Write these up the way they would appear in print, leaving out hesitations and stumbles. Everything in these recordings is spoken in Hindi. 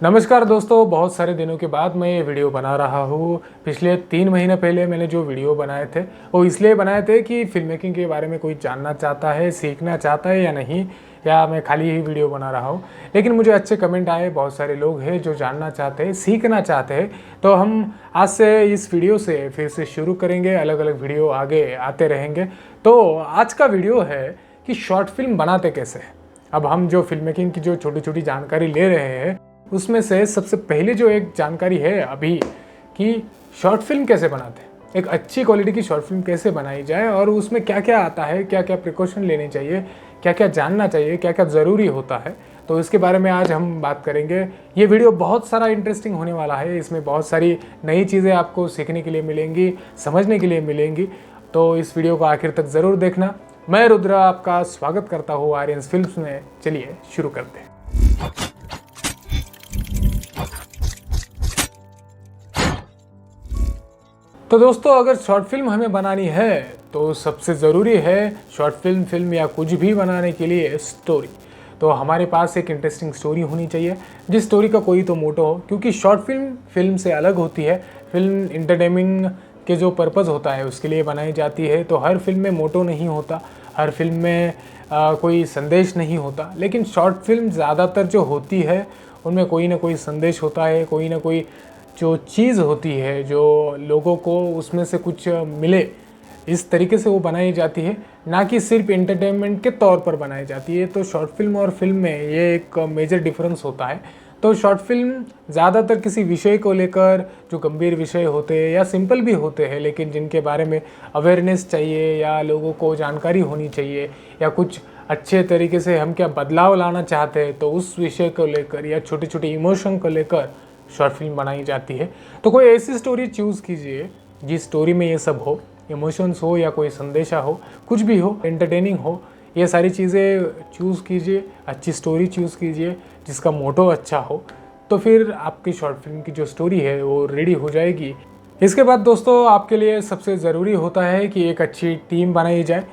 नमस्कार दोस्तों, बहुत सारे दिनों के बाद मैं ये वीडियो बना रहा हूँ। पिछले 3 महीने पहले मैंने जो वीडियो बनाए थे वो इसलिए बनाए थे कि फ़िल्म मेकिंग के बारे में कोई जानना चाहता है, सीखना चाहता है या नहीं, या मैं खाली ही वीडियो बना रहा हूँ। लेकिन मुझे अच्छे कमेंट आए, बहुत सारे लोग हैं जो जानना चाहते हैं, सीखना चाहते हैं। तो हम आज से इस वीडियो से फिर से शुरू करेंगे, अलग अलग वीडियो आगे आते रहेंगे। तो आज का वीडियो है कि शॉर्ट फिल्म बनाते कैसे हैं। अब हम जो फिल्म मेकिंग की जो छोटी छोटी जानकारी ले रहे हैं उसमें से सबसे पहले जो एक जानकारी है अभी कि शॉर्ट फिल्म कैसे बनाते हैं, एक अच्छी क्वालिटी की शॉर्ट फिल्म कैसे बनाई जाए और उसमें क्या क्या आता है, क्या क्या प्रिकॉशन लेने चाहिए, क्या क्या जानना चाहिए, क्या क्या ज़रूरी होता है। तो इसके बारे में आज हम बात करेंगे। ये वीडियो बहुत सारा इंटरेस्टिंग होने वाला है। इसमें बहुत सारी नई चीज़ें आपको सीखने के लिए मिलेंगी, समझने के लिए मिलेंगी। तो इस वीडियो को आखिर तक ज़रूर देखना। मैं रुद्र आपका स्वागत करता हूँ आर्यन्स फिल्म्स में। चलिए शुरू करते हैं। तो दोस्तों, अगर शॉर्ट फिल्म हमें बनानी है तो सबसे ज़रूरी है शॉर्ट फिल्म या कुछ भी बनाने के लिए स्टोरी। तो हमारे पास एक इंटरेस्टिंग स्टोरी होनी चाहिए, जिस स्टोरी का कोई तो मोटो हो, क्योंकि शॉर्ट फिल्म से अलग होती है। फिल्म इंटरटेनिंग के जो पर्पज़ होता है उसके लिए बनाई जाती है। तो हर फिल्म में मोटो नहीं होता, हर फिल्म में कोई संदेश नहीं होता। लेकिन शॉर्ट फिल्म ज़्यादातर जो होती है उनमें कोई ना कोई संदेश होता है, कोई ना कोई जो चीज़ होती है जो लोगों को उसमें से कुछ मिले, इस तरीके से वो बनाई जाती है, ना कि सिर्फ एंटरटेनमेंट के तौर पर बनाई जाती है। तो शॉर्ट फिल्म और फिल्म में ये एक मेजर डिफरेंस होता है। तो शॉर्ट फिल्म ज़्यादातर किसी विषय को लेकर, जो गंभीर विषय होते हैं या सिंपल भी होते हैं लेकिन जिनके बारे में अवेयरनेस चाहिए या लोगों को जानकारी होनी चाहिए, या कुछ अच्छे तरीके से हम क्या बदलाव लाना चाहते हैं, तो उस विषय को लेकर या छोटे छोटे इमोशन को लेकर शॉर्ट फिल्म बनाई जाती है। तो कोई ऐसी स्टोरी चूज़ कीजिए जिस स्टोरी में ये सब हो, इमोशंस हो या कोई संदेशा हो, कुछ भी हो, एंटरटेनिंग हो, ये सारी चीज़ें चूज़ कीजिए। अच्छी स्टोरी चूज़ कीजिए जिसका मोटो अच्छा हो, तो फिर आपकी शॉर्ट फिल्म की जो स्टोरी है वो रेडी हो जाएगी। इसके बाद दोस्तों, आपके लिए सबसे ज़रूरी होता है कि एक अच्छी टीम बनाई जाए।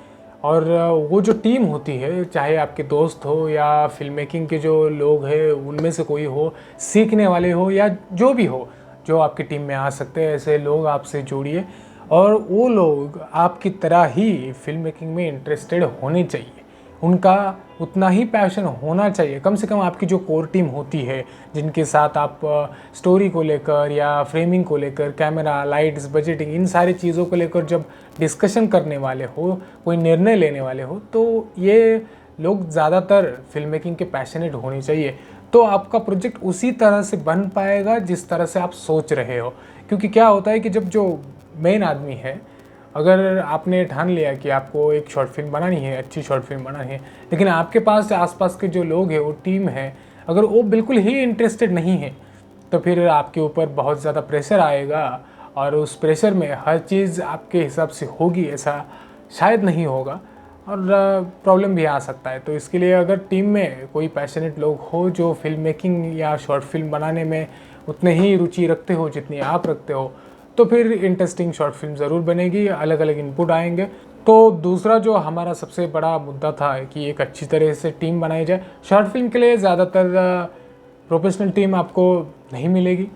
और वो जो टीम होती है, चाहे आपके दोस्त हो या फिल्म मेकिंग के जो लोग हैं उनमें से कोई हो, सीखने वाले हो या जो भी हो, जो आपकी टीम में आ सकते हैं, ऐसे लोग आपसे जोड़िए। और वो लोग आपकी तरह ही फिल्म मेकिंग में इंटरेस्टेड होने चाहिए, उनका उतना ही पैशन होना चाहिए। कम से कम आपकी जो कोर टीम होती है, जिनके साथ आप स्टोरी को लेकर या फ्रेमिंग को लेकर, कैमरा, लाइट्स, बजटिंग, इन सारी चीज़ों को लेकर जब डिस्कशन करने वाले हो, कोई निर्णय लेने वाले हो, तो ये लोग ज़्यादातर फिल्म मेकिंग के पैशनेट होने चाहिए। तो आपका प्रोजेक्ट उसी तरह से बन पाएगा जिस तरह से आप सोच रहे हो। क्योंकि क्या होता है कि जब जो मेन आदमी है, अगर आपने ठान लिया कि आपको एक शॉर्ट फिल्म बनानी है, अच्छी शॉर्ट फिल्म बनानी है, लेकिन आपके पास आसपास के जो लोग हैं, वो टीम है, अगर वो बिल्कुल ही इंटरेस्टेड नहीं है, तो फिर आपके ऊपर बहुत ज़्यादा प्रेशर आएगा। और उस प्रेशर में हर चीज़ आपके हिसाब से होगी ऐसा शायद नहीं होगा, और प्रॉब्लम भी आ सकता है। तो इसके लिए अगर टीम में कोई पैशनेट लोग हो जो फिल्म मेकिंग या शॉर्ट फिल्म बनाने में उतने ही रुचि रखते हो जितनी आप रखते हो, तो फिर इंटरेस्टिंग शॉर्ट फिल्म ज़रूर बनेगी, अलग अलग इनपुट आएंगे। तो दूसरा जो हमारा सबसे बड़ा मुद्दा था कि एक अच्छी तरह से टीम बनाई जाए। शॉर्ट फिल्म के लिए ज़्यादातर प्रोफेशनल टीम आपको नहीं मिलेगी।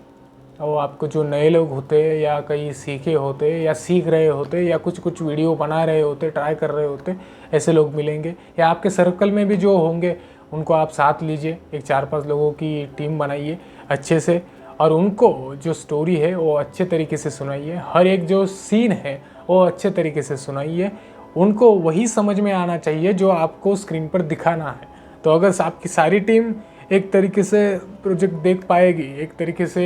और आपको जो नए लोग होते हैं या कहीं सीखे होते या सीख रहे होते या कुछ कुछ वीडियो बना रहे होते, ट्राई कर रहे होते, ऐसे लोग मिलेंगे। या आपके सर्कल में भी जो होंगे उनको आप साथ लीजिए, एक 4-5 लोगों की टीम बनाइए अच्छे से, और उनको जो स्टोरी है वो अच्छे तरीके से सुनाइए। हर एक जो सीन है वो अच्छे तरीके से सुनाइए। उनको वही समझ में आना चाहिए जो आपको स्क्रीन पर दिखाना है। तो अगर आपकी सारी टीम एक तरीके से प्रोजेक्ट देख पाएगी, एक तरीके से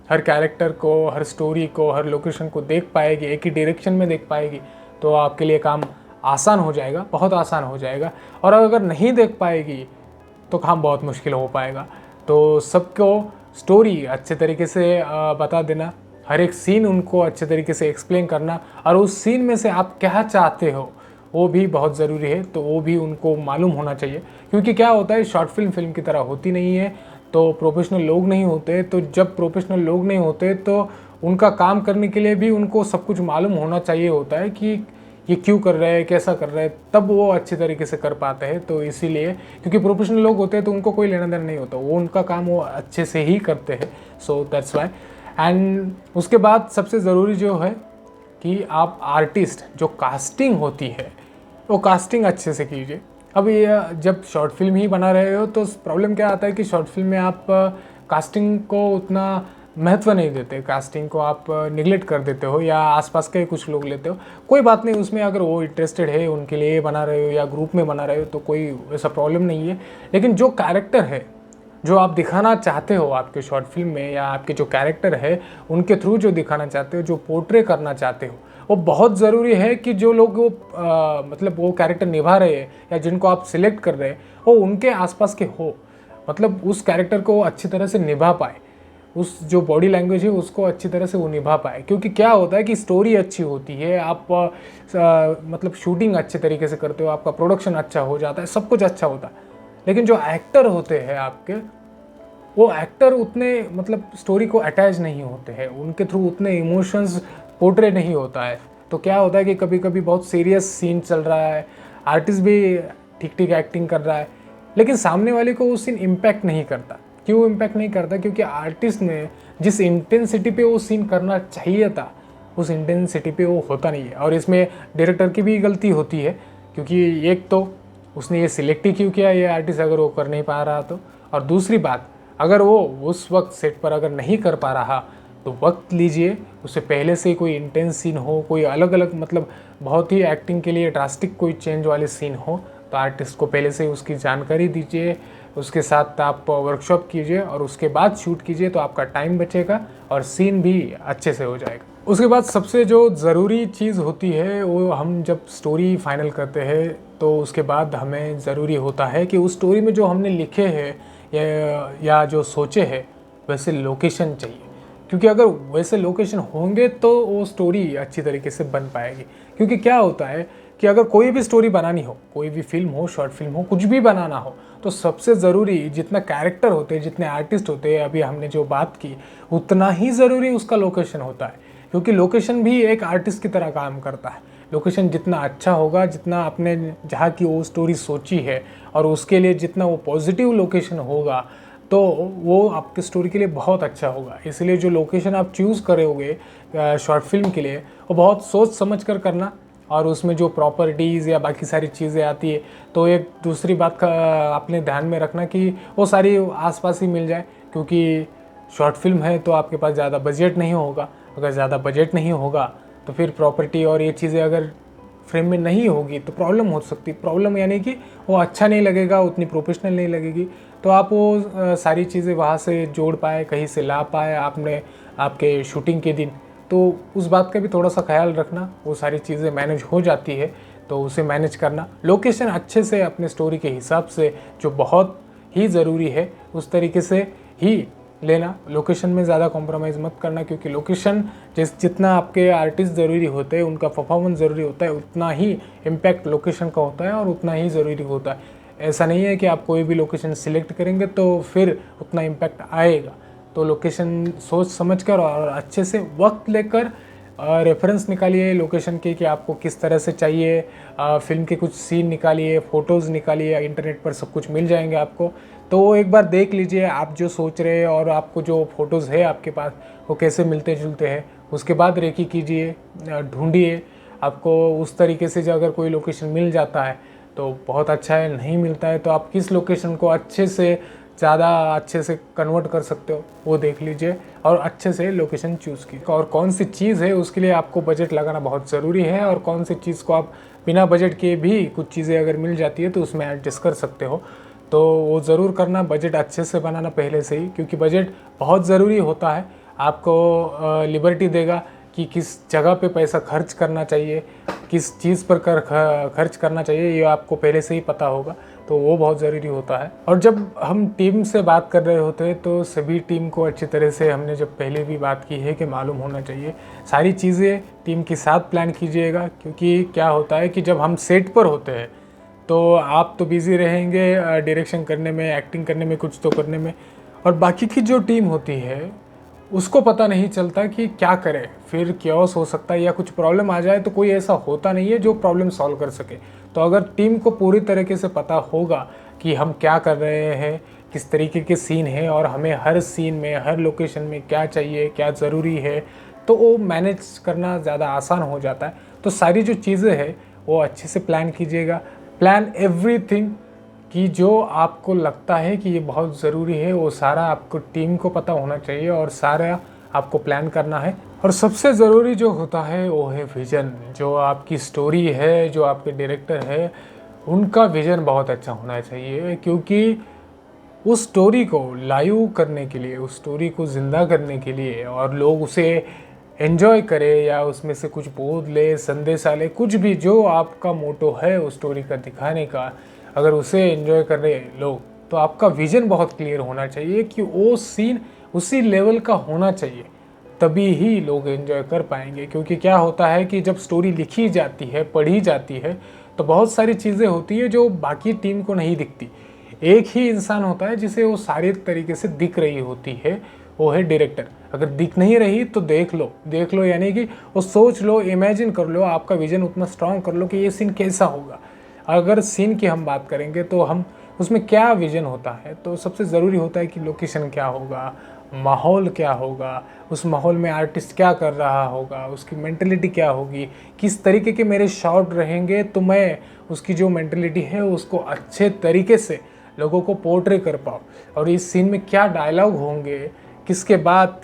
हर कैरेक्टर को, हर स्टोरी को, हर लोकेशन को देख पाएगी, एक ही डायरेक्शन में देख पाएगी, तो आपके लिए काम आसान हो जाएगा, बहुत आसान हो जाएगा। और अगर नहीं देख पाएगी तो काम बहुत मुश्किल हो पाएगा। तो सबको स्टोरी अच्छे तरीके से बता देना, हर एक सीन उनको अच्छे तरीके से एक्सप्लेन करना, और उस सीन में से आप क्या चाहते हो वो भी बहुत ज़रूरी है। तो वो भी उनको मालूम होना चाहिए। क्योंकि क्या होता है, शॉर्ट फिल्म की तरह होती नहीं है, तो प्रोफेशनल लोग नहीं होते। तो जब प्रोफेशनल लोग नहीं होते तो उनका काम करने के लिए भी उनको सब कुछ मालूम होना चाहिए होता है कि ये क्यों कर रहे हैं, कैसा कर रहे हैं, तब वो अच्छी तरीके से कर पाते हैं। तो इसीलिए क्योंकि प्रोफेशनल लोग होते हैं तो उनको कोई लेना देना नहीं होता, वो उनका काम वो अच्छे से ही करते हैं। So that's why. एंड उसके बाद सबसे ज़रूरी जो है कि आप आर्टिस्ट जो कास्टिंग होती है वो कास्टिंग अच्छे से कीजिए। अब ये जब शॉर्ट फिल्म ही बना रहे हो तो प्रॉब्लम क्या आता है कि शॉर्ट फिल्म में आप कास्टिंग को उतना महत्व नहीं देते, कास्टिंग को आप निगलेक्ट कर देते हो या आसपास के कुछ लोग लेते हो। कोई बात नहीं, उसमें अगर वो इंटरेस्टेड है, उनके लिए बना रहे हो या ग्रुप में बना रहे हो तो कोई ऐसा प्रॉब्लम नहीं है। लेकिन जो कैरेक्टर है जो आप दिखाना चाहते हो आपके शॉर्ट फिल्म में, या आपके जो कैरेक्टर है उनके थ्रू जो दिखाना चाहते हो, जो पोर्ट्रे करना चाहते हो, वो बहुत ज़रूरी है कि जो लोग वो मतलब वो कैरेक्टर निभा रहे हैं या जिनको आप सिलेक्ट कर रहे हैं वो उनके आसपास के हो, मतलब उस कैरेक्टर को अच्छी तरह से निभा पाए, उस जो बॉडी लैंग्वेज है उसको अच्छी तरह से वो निभा पाए। क्योंकि क्या होता है कि स्टोरी अच्छी होती है, आप मतलब शूटिंग अच्छे तरीके से करते हो, आपका प्रोडक्शन अच्छा हो जाता है, सब कुछ अच्छा होता है। लेकिन जो एक्टर होते हैं आपके, वो एक्टर उतने मतलब स्टोरी को अटैच नहीं होते हैं, उनके थ्रू उतने इमोशंस पोर्ट्रे नहीं होता है। तो क्या होता है कि कभी कभी बहुत सीरियस सीन चल रहा है, आर्टिस्ट भी ठीक ठीक एक्टिंग कर रहा है, लेकिन सामने वाले को वो सीन इम्पैक्ट नहीं करता। क्यों इम्पैक्ट नहीं करता? क्योंकि आर्टिस्ट ने जिस इंटेंसिटी पे वो सीन करना चाहिए था उस इंटेंसिटी पे वो होता नहीं है। और इसमें डायरेक्टर की भी गलती होती है, क्योंकि एक तो उसने ये सिलेक्ट ही क्यों किया ये आर्टिस्ट अगर वो कर नहीं पा रहा तो, और दूसरी बात अगर वो उस वक्त सेट पर अगर नहीं कर पा रहा तो वक्त लीजिए, उससे पहले से कोई इंटेंस सीन हो, कोई अलग अलग मतलब बहुत ही एक्टिंग के लिए ड्रास्टिक कोई चेंज वाले सीन हो तो आर्टिस्ट को पहले से उसकी जानकारी दीजिए, उसके साथ आप वर्कशॉप कीजिए और उसके बाद शूट कीजिए, तो आपका टाइम बचेगा और सीन भी अच्छे से हो जाएगा। उसके बाद सबसे जो ज़रूरी चीज़ होती है वो हम जब स्टोरी फाइनल करते हैं तो उसके बाद हमें ज़रूरी होता है कि उस स्टोरी में जो हमने लिखे हैं या जो सोचे हैं वैसे लोकेशन चाहिए। क्योंकि अगर वैसे लोकेशन होंगे तो वो स्टोरी अच्छी तरीके से बन पाएगी। क्योंकि क्या होता है कि अगर कोई भी स्टोरी बनानी हो, कोई भी फिल्म हो, शॉर्ट फिल्म हो, कुछ भी बनाना हो, तो सबसे ज़रूरी जितना कैरेक्टर होते हैं, जितने आर्टिस्ट होते हैं, अभी हमने जो बात की, उतना ही ज़रूरी उसका लोकेशन होता है। क्योंकि लोकेशन भी एक आर्टिस्ट की तरह काम करता है। लोकेशन जितना अच्छा होगा, जितना आपने जहाँ की वो स्टोरी सोची है और उसके लिए जितना वो पॉजिटिव लोकेशन होगा तो वो आपकी स्टोरी के लिए बहुत अच्छा होगा। इसलिए जो लोकेशन आप चूज़ करोगे शॉर्ट फिल्म के लिए वो बहुत सोच समझ कर करना, और उसमें जो प्रॉपर्टीज़ या बाकी सारी चीज़ें आती है तो एक दूसरी बात का आपने ध्यान में रखना कि वो सारी आसपास ही मिल जाए। क्योंकि शॉर्ट फिल्म है तो आपके पास ज़्यादा बजट नहीं होगा, अगर ज़्यादा बजट नहीं होगा तो फिर प्रॉपर्टी और ये चीज़ें अगर फ्रेम में नहीं होगी तो प्रॉब्लम हो सकती। प्रॉब्लम यानी कि वो अच्छा नहीं लगेगा, उतनी प्रोफेशनल नहीं लगेगी। तो आप वो सारी चीज़ें वहाँ से जोड़ पाए, कहीं से ला पाए आपने आपके शूटिंग के दिन, तो उस बात का भी थोड़ा सा ख्याल रखना। वो सारी चीज़ें मैनेज हो जाती है तो उसे मैनेज करना। लोकेशन अच्छे से अपने स्टोरी के हिसाब से जो बहुत ही ज़रूरी है उस तरीके से ही लेना। लोकेशन में ज़्यादा कॉम्प्रोमाइज़ मत करना, क्योंकि लोकेशन जितना आपके आर्टिस्ट ज़रूरी होते हैं, उनका परफॉर्मेंस ज़रूरी होता है, उतना ही इम्पैक्ट लोकेशन का होता है और उतना ही ज़रूरी होता है। ऐसा नहीं है कि आप कोई भी लोकेशन सिलेक्ट करेंगे तो फिर उतना इम्पैक्ट आएगा। तो लोकेशन सोच समझकर और अच्छे से वक्त लेकर रेफरेंस निकालिए लोकेशन के कि आपको किस तरह से चाहिए। फिल्म के कुछ सीन निकालिए, फ़ोटोज़ निकालिए, इंटरनेट पर सब कुछ मिल जाएंगे आपको। तो वो एक बार देख लीजिए आप जो सोच रहे हैं और आपको जो फ़ोटोज़ है आपके पास वो कैसे मिलते जुलते हैं। उसके बाद रेकी कीजिए, ढूंढिए। आपको उस तरीके से जो अगर कोई लोकेशन मिल जाता है तो बहुत अच्छा है, नहीं मिलता है तो आप किस लोकेशन को अच्छे से ज़्यादा अच्छे से कन्वर्ट कर सकते हो वो देख लीजिए और अच्छे से लोकेशन चूज़ कीजिए। और कौन सी चीज़ है उसके लिए आपको बजट लगाना बहुत ज़रूरी है, और कौन सी चीज़ को आप बिना बजट के भी कुछ चीज़ें अगर मिल जाती है तो उसमें एडजस्ट कर सकते हो। तो वो ज़रूर करना, बजट अच्छे से बनाना पहले से ही, क्योंकि बजट बहुत ज़रूरी होता है। आपको लिबर्टी देगा कि किस जगह पे पैसा खर्च करना चाहिए, किस चीज़ पर खर्च करना चाहिए, ये आपको पहले से ही पता होगा। तो वो बहुत ज़रूरी होता है। और जब हम टीम से बात कर रहे होते हैं तो सभी टीम को अच्छी तरह से, हमने जब पहले भी बात की है कि मालूम होना चाहिए सारी चीज़ें टीम के साथ प्लान कीजिएगा। क्योंकि क्या होता है कि जब हम सेट पर होते हैं तो आप तो बिज़ी रहेंगे डायरेक्शन करने में, एक्टिंग करने में, कुछ तो करने में, और बाकी की जो टीम होती है उसको पता नहीं चलता कि क्या करे, फिर क्योस हो सकता है या कुछ प्रॉब्लम आ जाए तो कोई ऐसा होता नहीं है जो प्रॉब्लम सॉल्व कर सके। तो अगर टीम को पूरी तरीके से पता होगा कि हम क्या कर रहे हैं, किस तरीके के सीन है और हमें हर सीन में हर लोकेशन में क्या चाहिए, क्या ज़रूरी है, तो वो मैनेज करना ज़्यादा आसान हो जाता है। तो सारी जो चीज़ें हैं वो अच्छे से प्लान कीजिएगा। प्लान एवरीथिंग कि जो आपको लगता है कि ये बहुत ज़रूरी है वो सारा आपको टीम को पता होना चाहिए और सारा आपको प्लान करना है। और सबसे ज़रूरी जो होता है वो है विज़न। जो आपकी स्टोरी है, जो आपके डायरेक्टर है, उनका विज़न बहुत अच्छा होना चाहिए, क्योंकि उस स्टोरी को लाइव करने के लिए, उस स्टोरी को ज़िंदा करने के लिए और लोग उसे एंजॉय करें या उसमें से कुछ बोध ले, संदेशा ले, कुछ भी जो आपका मोटो है उस स्टोरी का दिखाने का, अगर उसे एंजॉय कर रहे लोग, तो आपका विज़न बहुत क्लियर होना चाहिए कि वो सीन उसी लेवल का होना चाहिए, तभी ही लोग एंजॉय कर पाएंगे। क्योंकि क्या होता है कि जब स्टोरी लिखी जाती है, पढ़ी जाती है, तो बहुत सारी चीज़ें होती है जो बाकी टीम को नहीं दिखती। एक ही इंसान होता है जिसे वो सारी तरीके से दिख रही होती है, वो है डायरेक्टर। अगर दिख नहीं रही तो देख लो यानी कि वो सोच लो, इमेजिन कर लो, आपका विजन उतना स्ट्रांग कर लो कि ये सीन कैसा होगा। अगर सीन की हम बात करेंगे तो हम उसमें क्या विजन होता है, तो सबसे ज़रूरी होता है कि लोकेशन क्या होगा, माहौल क्या होगा, उस माहौल में आर्टिस्ट क्या कर रहा होगा, उसकी मेंटलिटी क्या होगी, किस तरीके के मेरे शॉट रहेंगे तो मैं उसकी जो मेंटलिटी है उसको अच्छे तरीके से लोगों को पोर्ट्रे कर पाऊँ। और इस सीन में क्या डायलॉग होंगे, किसके बाद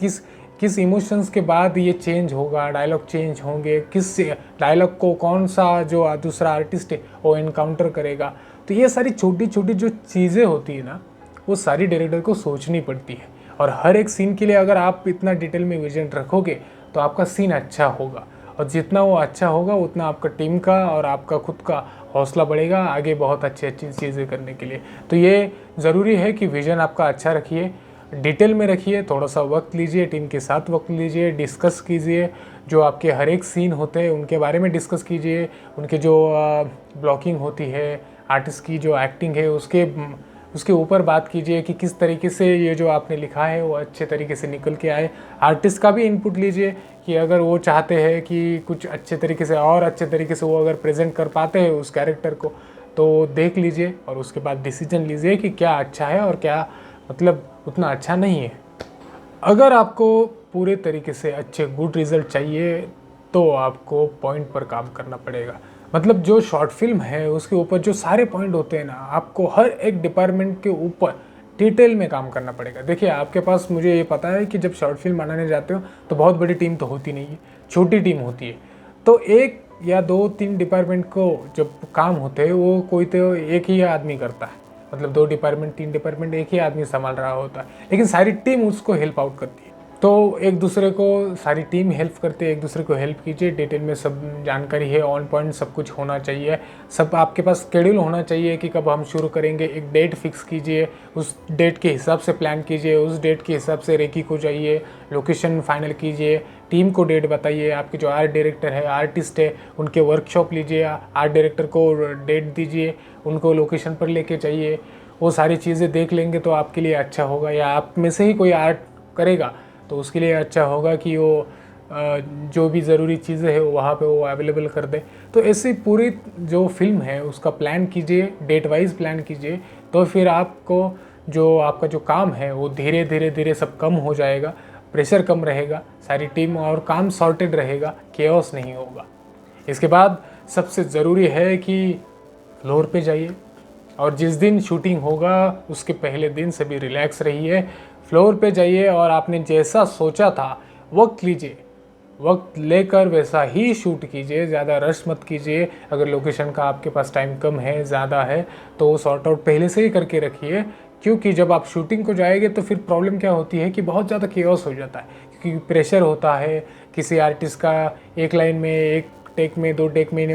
किस इमोशंस के बाद ये चेंज होगा, डायलॉग चेंज होंगे, किस डायलॉग को कौन सा जो दूसरा आर्टिस्ट है वो इनकाउंटर करेगा। तो ये सारी छोटी छोटी जो चीज़ें होती है ना, वो सारी डायरेक्टर को सोचनी पड़ती है। और हर एक सीन के लिए अगर आप इतना डिटेल में विजन रखोगे तो आपका सीन अच्छा होगा, और जितना वो अच्छा होगा उतना आपका टीम का और आपका खुद का हौसला बढ़ेगा आगे बहुत अच्छी चीज़ें करने के लिए। तो ये ज़रूरी है कि विज़न आपका अच्छा रखिए, डिटेल में रखिए, थोड़ा सा वक्त लीजिए, टीम के साथ वक्त लीजिए, डिस्कस कीजिए, जो आपके हर एक सीन होते हैं उनके बारे में डिस्कस कीजिए, उनके जो ब्लॉकिंग होती है, आर्टिस्ट की जो एक्टिंग है उसके ऊपर बात कीजिए कि किस तरीके से ये जो आपने लिखा है वो अच्छे तरीके से निकल के आए। आर्टिस्ट का भी इनपुट लीजिए कि अगर वो चाहते हैं कि कुछ अच्छे तरीके से और अच्छे तरीके से वो अगर प्रेजेंट कर पाते हैं उस कैरेक्टर को, तो देख लीजिए और उसके बाद डिसीजन लीजिए कि क्या अच्छा है और क्या मतलब उतना अच्छा नहीं है। अगर आपको पूरे तरीके से अच्छे गुड रिजल्ट चाहिए तो आपको पॉइंट पर काम करना पड़ेगा। मतलब जो शॉर्ट फिल्म है उसके ऊपर जो सारे पॉइंट होते हैं ना, आपको हर एक डिपार्टमेंट के ऊपर डिटेल में काम करना पड़ेगा। देखिए आपके पास, मुझे ये पता है कि जब शॉर्ट फिल्म बनाने जाते हो तो बहुत बड़ी टीम तो होती नहीं है, छोटी टीम होती है। तो एक या दो तीन डिपार्टमेंट को जब काम होते हैं वो कोई तो एक ही आदमी करता है, मतलब दो डिपार्टमेंट तीन डिपार्टमेंट एक ही आदमी संभाल रहा होता है, लेकिन सारी टीम उसको हेल्प आउट करती है। तो एक दूसरे को सारी टीम हेल्प करते हैं, एक दूसरे को हेल्प कीजिए, डिटेल में सब जानकारी है, ऑन पॉइंट सब कुछ होना चाहिए, सब आपके पास शेड्यूल होना चाहिए कि कब हम शुरू करेंगे, एक डेट फिक्स कीजिए, उस डेट के हिसाब से प्लान कीजिए, उस डेट के हिसाब से रेकी को जाइए, लोकेशन फाइनल कीजिए, टीम को डेट बताइए, आपके जो आर्ट डायरेक्टर है, आर्टिस्ट है, उनके वर्कशॉप लीजिए, आर्ट डायरेक्टर को डेट दीजिए, उनको लोकेशन पर लेके जाइए। वो सारी चीज़ें देख लेंगे तो आपके लिए अच्छा होगा, या आप में से ही कोई आर्ट करेगा तो उसके लिए अच्छा होगा कि वो जो भी ज़रूरी चीज़ें हैं वहाँ पे वो अवेलेबल कर दे। तो ऐसी पूरी जो फिल्म है उसका प्लान कीजिए, डेट वाइज प्लान कीजिए, तो फिर आपको जो आपका जो काम है वो धीरे धीरे धीरे सब कम हो जाएगा, प्रेशर कम रहेगा, सारी टीम और काम सॉर्टेड रहेगा, केओस नहीं होगा। इसके बाद सबसे ज़रूरी है कि फ्लोर पे जाइए, और जिस दिन शूटिंग होगा उसके पहले दिन से भी रिलैक्स रहिए, फ्लोर पे जाइए और आपने जैसा सोचा था वक्त लीजिए, वक्त लेकर वैसा ही शूट कीजिए, ज़्यादा रश मत कीजिए। अगर लोकेशन का आपके पास टाइम कम है, ज़्यादा है, तो वो सॉर्ट आउट पहले से ही करके रखिए, क्योंकि जब आप शूटिंग को जाएंगे तो फिर प्रॉब्लम क्या होती है कि बहुत ज़्यादा केओस हो जाता है, क्योंकि प्रेशर होता है। किसी आर्टिस्ट का एक लाइन में, एक टेक में, दो टेक में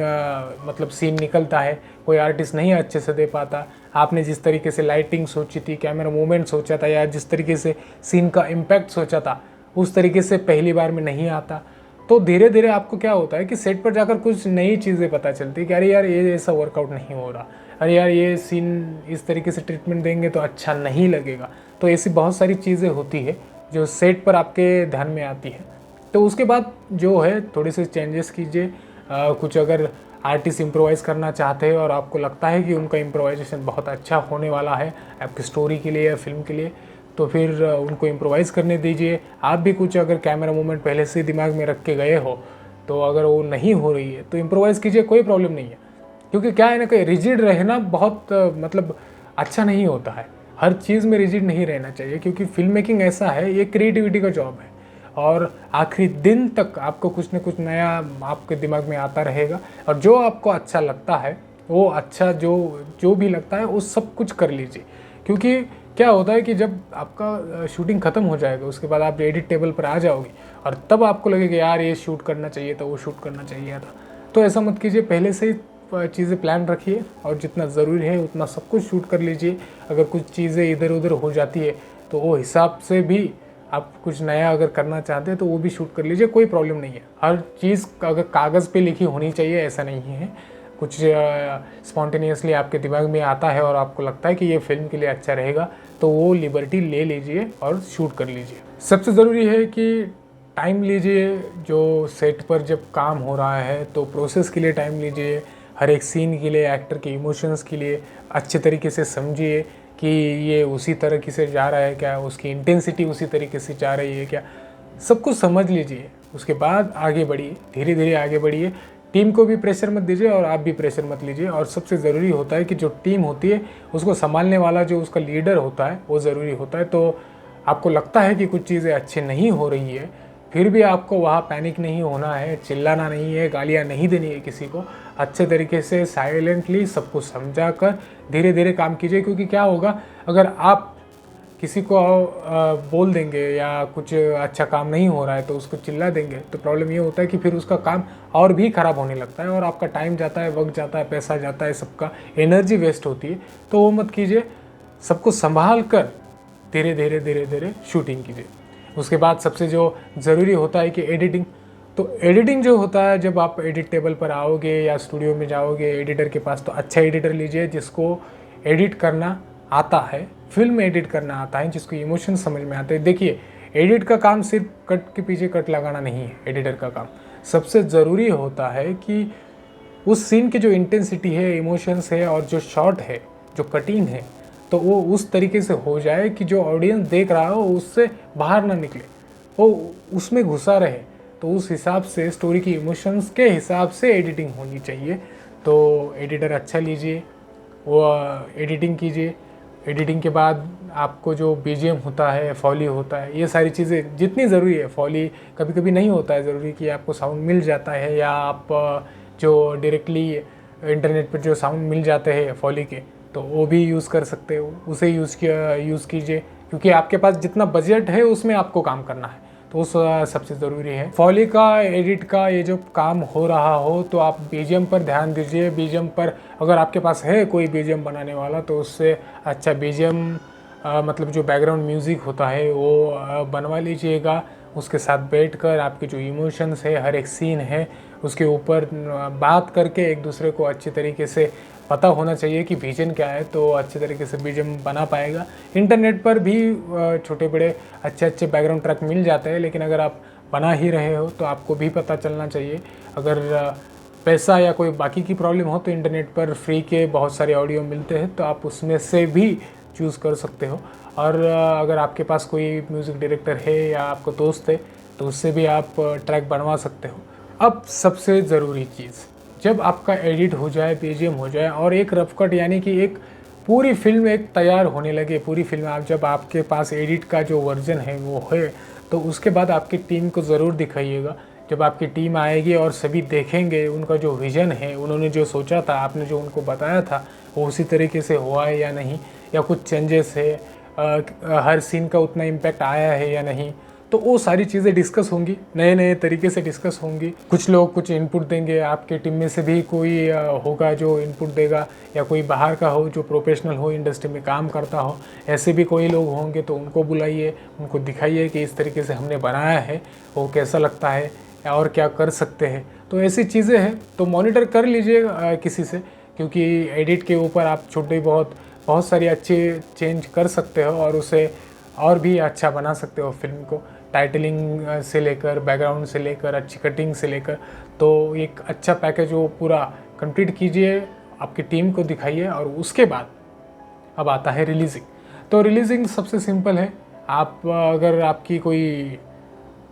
मतलब सीन निकलता है, कोई आर्टिस्ट नहीं अच्छे से दे पाता। आपने जिस तरीके से लाइटिंग सोची थी, कैमरा मूवमेंट सोचा था, या जिस तरीके से सीन का इम्पैक्ट सोचा था उस तरीके से पहली बार में नहीं आता। तो धीरे धीरे आपको क्या होता है कि सेट पर जाकर कुछ नई चीज़ें पता चलती है कि अरे यार ये ऐसा वर्कआउट नहीं हो रहा, अरे यार ये सीन इस तरीके से ट्रीटमेंट देंगे तो अच्छा नहीं लगेगा। तो ऐसी बहुत सारी चीज़ें होती है जो सेट पर आपके ध्यान में आती है। तो उसके बाद जो है थोड़े से चेंजेस कीजिए। कुछ अगर आर्टिस्ट इम्प्रोवाइज़ करना चाहते हैं और आपको लगता है कि उनका इम्प्रोवाइजेशन बहुत अच्छा होने वाला है आपकी स्टोरी के लिए या फिल्म के लिए, तो फिर उनको इम्प्रोवाइज़ करने दीजिए। आप भी कुछ अगर कैमरा मूवमेंट पहले से दिमाग में रख के गए हो, तो अगर वो नहीं हो रही है तो इम्प्रोवाइज़ कीजिए, कोई प्रॉब्लम नहीं है। क्योंकि क्या है ना कि रिजिड रहना बहुत मतलब अच्छा नहीं होता है। हर चीज़ में रिजिड नहीं रहना चाहिए, क्योंकि फिल्म मेकिंग ऐसा है, ये क्रिएटिविटी का जॉब है और आखिरी दिन तक आपको कुछ न कुछ नया आपके दिमाग में आता रहेगा। और जो आपको अच्छा लगता है वो अच्छा जो भी लगता है वो सब कुछ कर लीजिए। क्योंकि क्या होता है कि जब आपका शूटिंग ख़त्म हो जाएगा उसके बाद आप एडिट टेबल पर आ जाओगे और तब आपको लगेगा यार ये शूट करना चाहिए था, वो शूट करना चाहिए था। तो ऐसा मत कीजिए, पहले से ही चीज़ें प्लान रखिए और जितना ज़रूरी है उतना सब कुछ शूट कर लीजिए। अगर कुछ चीज़ें इधर उधर हो जाती है तो वो हिसाब से भी आप कुछ नया अगर करना चाहते हैं तो वो भी शूट कर लीजिए, कोई प्रॉब्लम नहीं है। हर चीज़ अगर कागज़ पे लिखी होनी चाहिए ऐसा नहीं है। कुछ स्पॉन्टेनियसली आपके दिमाग में आता है और आपको लगता है कि ये फिल्म के लिए अच्छा रहेगा तो वो लिबर्टी ले लीजिए और शूट कर लीजिए। सबसे ज़रूरी है कि टाइम लीजिए। जो सेट पर जब काम हो रहा है तो प्रोसेस के लिए टाइम लीजिए, हर एक सीन के लिए, एक्टर के इमोशंस के लिए अच्छे तरीके से समझिए कि ये उसी तरीके से जा रहा है क्या, उसकी इंटेंसिटी उसी तरीके से जा रही है क्या, सब कुछ समझ लीजिए। उसके बाद आगे बढ़िए, धीरे धीरे आगे बढ़िए। टीम को भी प्रेशर मत दीजिए और आप भी प्रेशर मत लीजिए। और सबसे ज़रूरी होता है कि जो टीम होती है उसको संभालने वाला जो उसका लीडर होता है वो ज़रूरी होता है। तो आपको लगता है कि कुछ चीज़ें अच्छी नहीं हो रही है, फिर भी आपको वहाँ पैनिक नहीं होना है, चिल्लाना नहीं है, गालियाँ नहीं देनी है किसी को। अच्छे तरीके से साइलेंटली सब कुछ समझा कर धीरे धीरे काम कीजिए। क्योंकि क्या होगा, अगर आप किसी को बोल देंगे या कुछ अच्छा काम नहीं हो रहा है तो उसको चिल्ला देंगे तो प्रॉब्लम ये होता है कि फिर उसका काम और भी ख़राब होने लगता है और आपका टाइम जाता है, वक्त जाता है, पैसा जाता है, सबका एनर्जी वेस्ट होती है। तो वो मत कीजिए, सबको संभाल कर धीरे धीरे धीरे धीरे शूटिंग कीजिए। उसके बाद सबसे जो ज़रूरी होता है कि एडिटिंग। तो एडिटिंग जो होता है, जब आप एडिट टेबल पर आओगे या स्टूडियो में जाओगे एडिटर के पास, तो अच्छा एडिटर लीजिए जिसको एडिट करना आता है, फिल्म एडिट करना आता है, जिसको इमोशन समझ में आते हैं। देखिए, एडिट का काम सिर्फ कट के पीछे कट लगाना नहीं है। एडिटर का काम सबसे ज़रूरी होता है कि उस सीन की जो इंटेंसिटी है, इमोशंस है और जो शॉट है, जो कटिंग है, तो वो उस तरीके से हो जाए कि जो ऑडियंस देख रहा हो उससे बाहर ना निकले, वो उसमें घुसा रहे। तो उस हिसाब से स्टोरी की इमोशंस के हिसाब से एडिटिंग होनी चाहिए। तो एडिटर अच्छा लीजिए, वो एडिटिंग कीजिए। एडिटिंग के बाद आपको जो बीजीएम होता है, फॉली होता है, ये सारी चीज़ें जितनी ज़रूरी है। फॉली कभी कभी नहीं होता है ज़रूरी कि आपको साउंड मिल जाता है, या आप जो डायरेक्टली इंटरनेट पर जो साउंड मिल जाते हैं फॉली के, तो वो भी यूज़ कर सकते हो, उसे यूज़ कीजिए। क्योंकि आपके पास जितना बजट है उसमें आपको काम करना है, तो उस सबसे ज़रूरी है। फॉली का, एडिट का ये जो काम हो रहा हो तो आप बीजीएम पर ध्यान दीजिए। बीजीएम पर अगर आपके पास है कोई बीजीएम बनाने वाला तो उससे अच्छा बीजीएम मतलब जो बैकग्राउंड म्यूज़िक होता है वो बनवा लीजिएगा। उसके साथ बैठकर आपके जो इमोशंस है, हर एक सीन है, उसके ऊपर बात करके एक दूसरे को अच्छे तरीके से पता होना चाहिए कि विजन क्या है, तो अच्छे तरीके से बीजीएम बना पाएगा। इंटरनेट पर भी छोटे बड़े अच्छे बैकग्राउंड ट्रैक मिल जाते हैं, लेकिन अगर आप बना ही रहे हो तो आपको भी पता चलना चाहिए। अगर पैसा या कोई बाकी की प्रॉब्लम हो तो इंटरनेट पर फ्री के बहुत सारे ऑडियो मिलते हैं, तो आप उसमें से भी चूज़ कर सकते हो। और अगर आपके पास कोई म्यूज़िक डायरेक्टर है या आपका दोस्त है तो उससे भी आप ट्रैक बनवा सकते हो। अब सबसे ज़रूरी चीज़, जब आपका एडिट हो जाए, बीजीएम हो जाए और एक रफ कट यानी कि एक पूरी फिल्म एक तैयार होने लगे, पूरी फिल्म आप जब आपके पास एडिट का जो वर्जन है वो है, तो उसके बाद आपकी टीम को ज़रूर दिखाइएगा। जब आपकी टीम आएगी और सभी देखेंगे उनका जो विज़न है, उन्होंने जो सोचा था, आपने जो उनको बताया था, वो उसी तरीके से हुआ है या नहीं, या कुछ चेंजेस है, हर सीन का उतना इम्पैक्ट आया है या नहीं, तो वो सारी चीज़ें डिस्कस होंगी, नए नए तरीके से डिस्कस होंगी। कुछ लोग कुछ इनपुट देंगे, आपके टीम में से भी कोई होगा जो इनपुट देगा, या कोई बाहर का हो जो प्रोफेशनल हो, इंडस्ट्री में काम करता हो, ऐसे भी कोई लोग होंगे। तो उनको बुलाइए, उनको दिखाइए कि इस तरीके से हमने बनाया है, वो कैसा लगता है और क्या कर सकते हैं। तो ऐसी चीज़ें हैं, तो मॉनिटर कर लीजिए किसी से, क्योंकि एडिट के ऊपर आप छोटे बहुत सारी अच्छे चेंज कर सकते हो और उसे और भी अच्छा बना सकते हो फिल्म को, टाइटलिंग से लेकर, बैकग्राउंड से लेकर, अच्छी कटिंग से लेकर। तो एक अच्छा पैकेज वो पूरा कंप्लीट कीजिए, आपकी टीम को दिखाइए, और उसके बाद अब आता है रिलीजिंग। तो रिलीजिंग सबसे सिंपल है। आप अगर आपकी कोई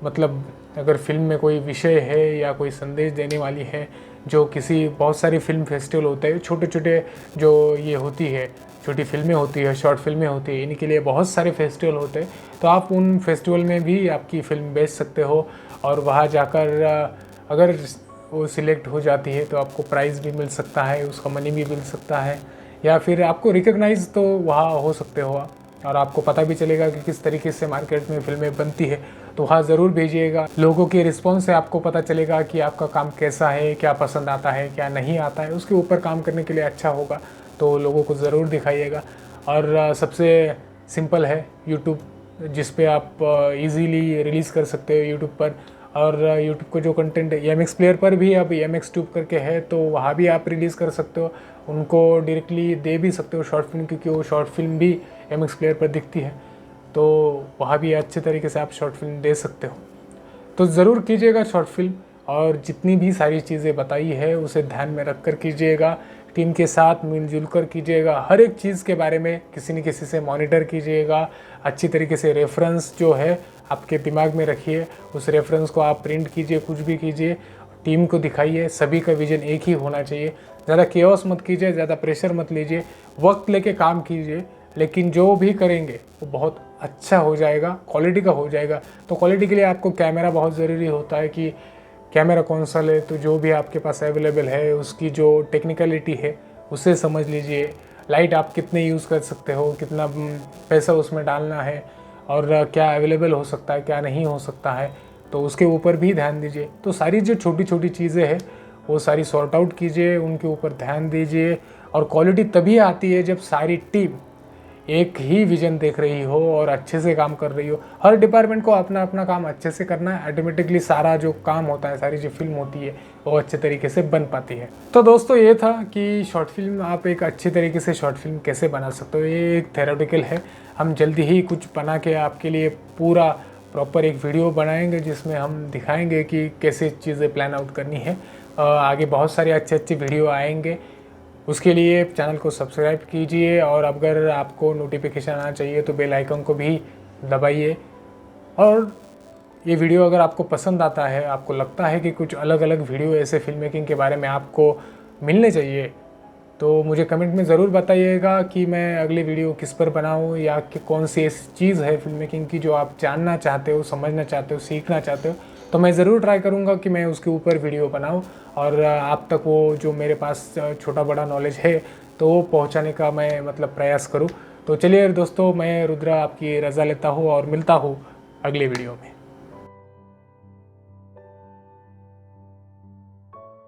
मतलब अगर फिल्म में कोई विषय है या कोई संदेश देने वाली है, जो किसी बहुत सारी फिल्म फेस्टिवल होते हैं, छोटे छोटे जो ये होती है, छोटी फिल्में होती है, शॉर्ट फिल्में होती है, इनके लिए बहुत सारे फेस्टिवल होते हैं। तो आप उन फेस्टिवल में भी आपकी फ़िल्म बेच सकते हो, और वहाँ जाकर अगर वो सिलेक्ट हो जाती है तो आपको प्राइज़ भी मिल सकता है, उसका मनी भी मिल सकता है, या फिर आपको रिकॉग्नाइज़ तो वहाँ हो सकते हो, और आपको पता भी चलेगा कि किस तरीके से मार्केट में फिल्में बनती है। तो वहाँ ज़रूर भेजिएगा। लोगों के रिस्पॉन्स से आपको पता चलेगा कि आपका काम कैसा है, क्या पसंद आता है, क्या नहीं आता है। उसके ऊपर काम करने के लिए अच्छा होगा, तो लोगों को ज़रूर दिखाइएगा। और सबसे सिंपल है यूट्यूब, जिस पे आप इजीली रिलीज़ कर सकते हो यूट्यूब पर। और यूट्यूब को जो कंटेंट एमएक्स प्लेयर पर भी अब एमएक्स ट्यूब करके है, तो वहाँ भी आप रिलीज़ कर सकते हो, उनको डायरेक्टली दे भी सकते हो शॉर्ट फिल्म, क्योंकि वो शॉर्ट फिल्म भी एमएक्स प्लेयर पर दिखती है। तो वहाँ भी अच्छे तरीके से आप शॉर्ट फिल्म दे सकते हो। तो ज़रूर कीजिएगा शॉर्ट फिल्म, और जितनी भी सारी चीज़ें बताई है उसे ध्यान में रख कर कीजिएगा, टीम के साथ मिलजुल कर कीजिएगा। हर एक चीज़ के बारे में किसी न किसी से मॉनिटर कीजिएगा, अच्छी तरीके से रेफरेंस जो है आपके दिमाग में रखिए, उस रेफरेंस को आप प्रिंट कीजिए, कुछ भी कीजिए, टीम को दिखाइए। सभी का विजन एक ही होना चाहिए। ज़्यादा केओस मत कीजिए, ज़्यादा प्रेशर मत लीजिए, वक्त लेके काम कीजिए, लेकिन जो भी करेंगे वो बहुत अच्छा हो जाएगा, क्वालिटी का हो जाएगा। तो क्वालिटी के लिए आपको कैमरा बहुत ज़रूरी होता है कि कैमरा कौन सा ले, तो जो भी आपके पास अवेलेबल है उसकी जो टेक्निकलिटी है उसे समझ लीजिए। लाइट आप कितने यूज़ कर सकते हो, कितना पैसा उसमें डालना है, और क्या अवेलेबल हो सकता है, क्या नहीं हो सकता है, तो उसके ऊपर भी ध्यान दीजिए। तो सारी जो छोटी छोटी चीज़ें हैं वो सारी सॉर्ट आउट कीजिए, उनके ऊपर ध्यान दीजिए। और क्वालिटी तभी आती है जब सारी टीम एक ही विजन देख रही हो और अच्छे से काम कर रही हो। हर डिपार्टमेंट को अपना अपना काम अच्छे से करना है, ऑटोमेटिकली सारा जो काम होता है, सारी जो फिल्म होती है वो अच्छे तरीके से बन पाती है। तो दोस्तों ये था कि शॉर्ट फिल्म आप एक अच्छे तरीके से शॉर्ट फिल्म कैसे बना सकते हो। ये एक थेरोटिकल है, हम जल्दी ही कुछ बना के आपके लिए पूरा प्रॉपर एक वीडियो बनाएंगे, जिसमें हम दिखाएंगे कि कैसे चीज़ें प्लान आउट करनी है। आगे बहुत सारे अच्छे अच्छे वीडियो आएंगे, उसके लिए चैनल को सब्सक्राइब कीजिए, और अगर आपको नोटिफिकेशन आना चाहिए तो बेल आइकन को भी दबाइए। और ये वीडियो अगर आपको पसंद आता है, आपको लगता है कि कुछ अलग अलग वीडियो ऐसे फिल्म मेकिंग के बारे में आपको मिलने चाहिए, तो मुझे कमेंट में ज़रूर बताइएगा कि मैं अगली वीडियो किस पर बनाऊं, या कि कौन सी ऐसी चीज़ है फिल्म मेकिंग की जो आप जानना चाहते हो, समझना चाहते हो, सीखना चाहते हो। तो मैं ज़रूर ट्राई करूंगा कि मैं उसके ऊपर वीडियो बनाऊं, और आप तक वो जो मेरे पास छोटा बड़ा नॉलेज है तो वो पहुंचाने का मैं मतलब प्रयास करूं। तो चलिए दोस्तों, मैं रुद्रा आपकी रज़ा लेता हूं और मिलता हूं अगले वीडियो में।